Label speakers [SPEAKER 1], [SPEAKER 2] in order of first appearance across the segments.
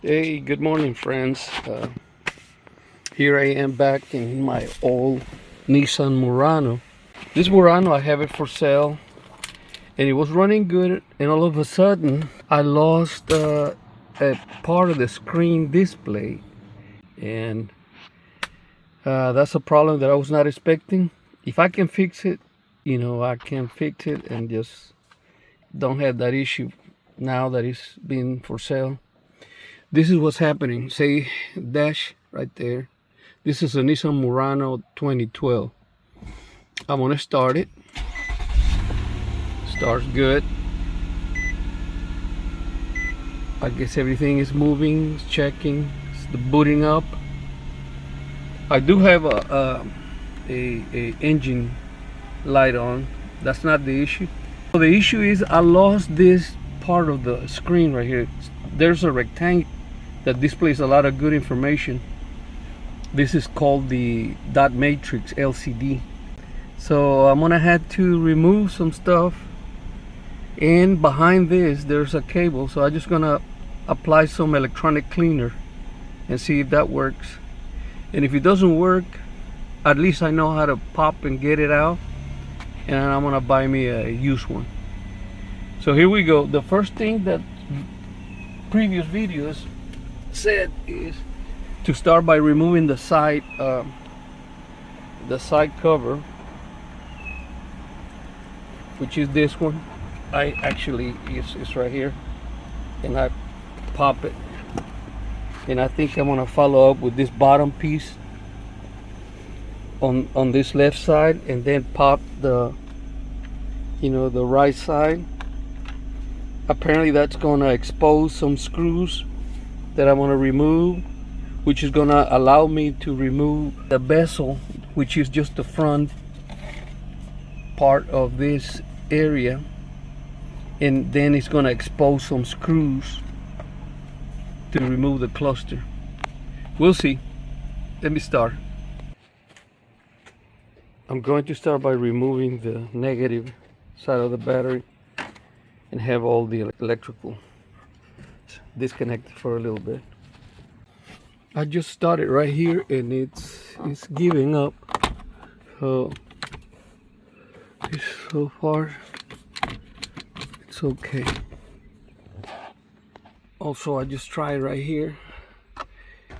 [SPEAKER 1] Hey, good morning, friends. Here I am back in my old Nissan Murano. This Murano, I have it for sale, and it was running good. And all of a sudden, I lost a part of the screen display, and that's a problem that I was not expecting. If I can fix it, I can fix it and just don't have that issue now that it's been for sale. This is what's happening. Say dash right there. This is a Nissan Murano 2012. I'm gonna start it. Starts good. I guess everything is moving, it's checking, it's the booting up. I do have a engine light on. That's not the issue. So the issue is I lost this part of the screen right here. There's a rectangle that displays a lot of good information. This is called the dot matrix LCD. So I'm gonna have to remove some stuff, and behind this there's a cable, so I'm just gonna apply some electronic cleaner and see if that works. And if it doesn't work, at least I know how to pop and get it out, and I'm gonna buy me a used one. So here we go. The first thing that previous videos said is to start by removing the side cover, which is this one. I actually it's right here, and I pop it, and I think I'm gonna follow up with this bottom piece on this left side, and then pop the the right side. Apparently that's gonna expose some screws that I'm gonna remove, which is gonna allow me to remove the bezel, which is just the front part of this area, and then it's gonna expose some screws to remove the cluster. We'll see. Let me start. I'm going to start by removing the negative side of the battery and have all the electrical disconnected for a little bit. I just started right here, and it's giving up. So far it's okay. Also, I just tried right here,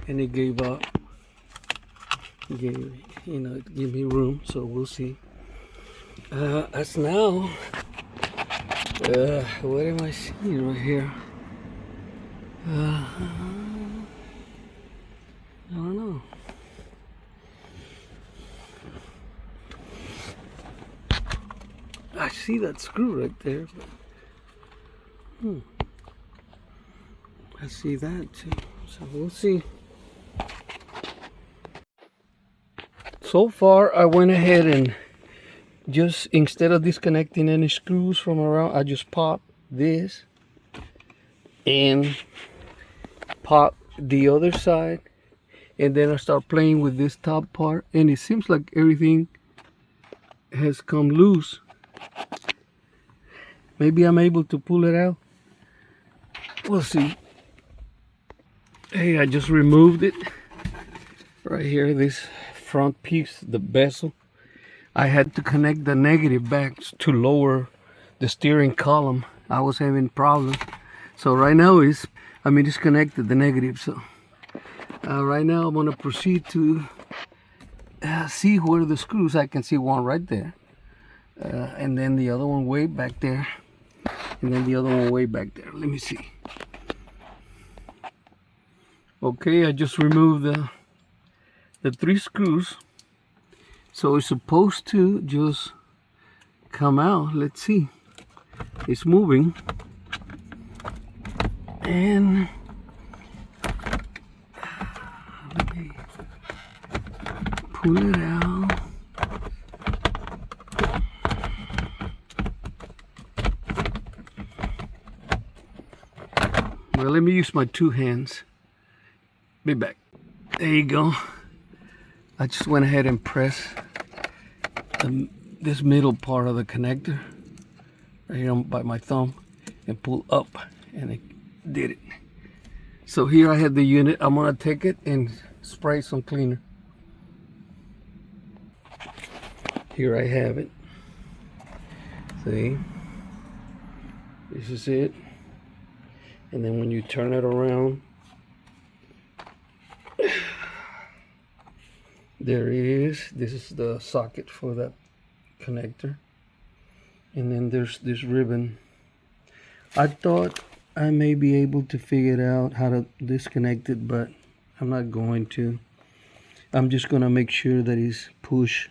[SPEAKER 1] and it gave up. It gave me room. So we'll see. As now, what am I seeing right here? I don't know. I see that screw right there. But, I see that too. So we'll see. So far, I went ahead and just, instead of disconnecting any screws from around, I just pop this and pop the other side, and then I start playing with this top part, and it seems like everything has come loose. Maybe I'm able to pull it out. We'll see. Hey, I just removed it right here, this front piece, the bezel. I had to connect the negative back to lower the steering column. I was having problems. So right now I disconnected the negative. So right now I'm gonna proceed to see where the screws. I can see one right there, and then the other one way back there, and then the other one way back there. Let me see. Okay, I just removed the 3 screws, so it's supposed to just come out. Let's see. It's moving, and let me pull it out. Well, let me use my 2 hands. Be back. There you go. I just went ahead and pressed this middle part of the connector right here by my thumb and pull up, and it did it. So here I have the unit. I'm gonna take it and spray some cleaner. Here I have it. See, this is it. And then when you turn it around, there is, this is the socket for that connector. And then there's this ribbon. I thought I may be able to figure out how to disconnect it, but I'm not going to. I'm just gonna make sure that it's push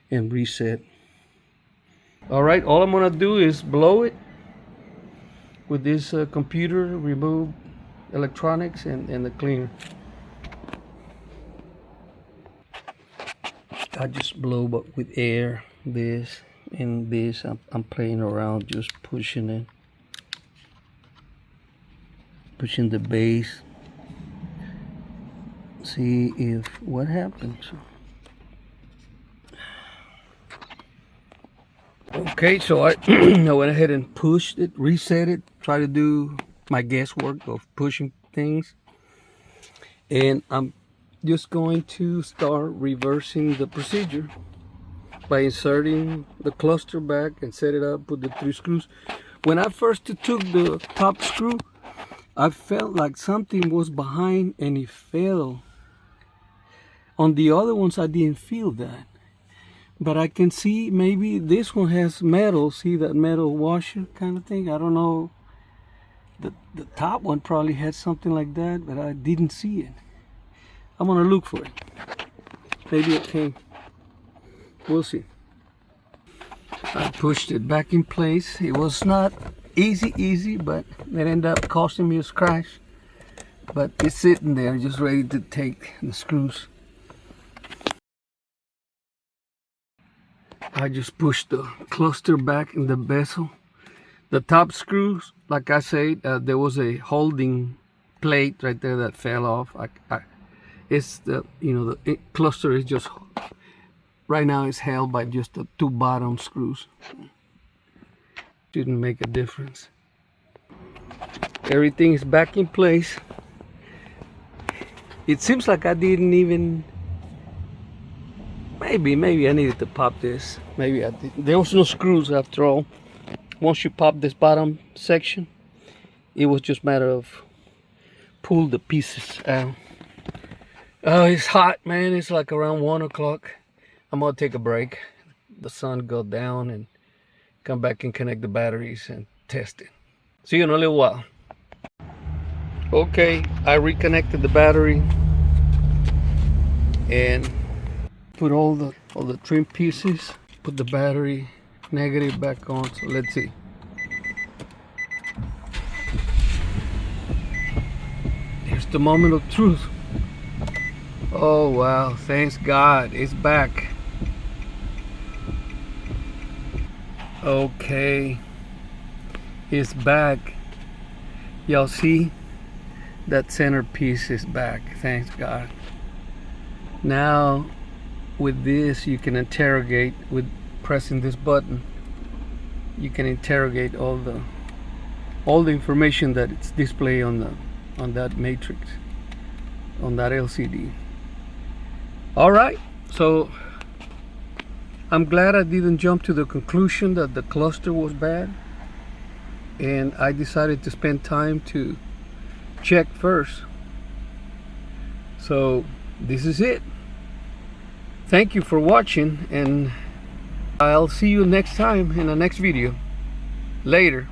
[SPEAKER 1] and reset. All right, all I'm gonna do is blow it with this computer, remove electronics and the cleaner. I just blow but with air, this and this. I'm playing around, just pushing it, pushing the base. See if what happens. Okay, so I went ahead and pushed it, reset it, try to do my guesswork of pushing things, and I'm just going to start reversing the procedure by inserting the cluster back and set it up, put the 3 screws. When I first took the top screw, I felt like something was behind and it fell. On the other ones I didn't feel that, but I can see maybe this one has metal. See that metal washer kind of thing? I don't know. The top one probably had something like that, but I didn't see it. I'm gonna look for it. Maybe it came. We'll see. I pushed it back in place. It was not easy, but it ended up costing me a scratch. But it's sitting there just ready to take the screws. I just pushed the cluster back in the bezel. The top screws, like I said, there was a holding plate right there that fell off. It's the, the cluster is just, right now it's held by just the 2 bottom screws. Didn't make a difference. Everything is back in place. It seems like I didn't even, maybe I needed to pop this. Maybe I did. There was no screws after all. Once you pop this bottom section, it was just a matter of pull the pieces out. Oh, it's hot, man. It's like around 1 o'clock. I'm gonna take a break. The sun go down and come back and connect the batteries and test it. See you in a little while. Okay, I reconnected the battery and put all the trim pieces, put the battery negative back on. So let's see. Here's the moment of truth. Oh wow, thanks God, it's back. Okay, it's back. Y'all see? That center piece is back, thanks God. Now with this you can interrogate, with pressing this button you can interrogate all the information that it's displayed on that matrix, on that LCD. All right, so I'm glad I didn't jump to the conclusion that the cluster was bad, and I decided to spend time to check first. So this is it. Thank you for watching, and I'll see you next time in the next video. Later.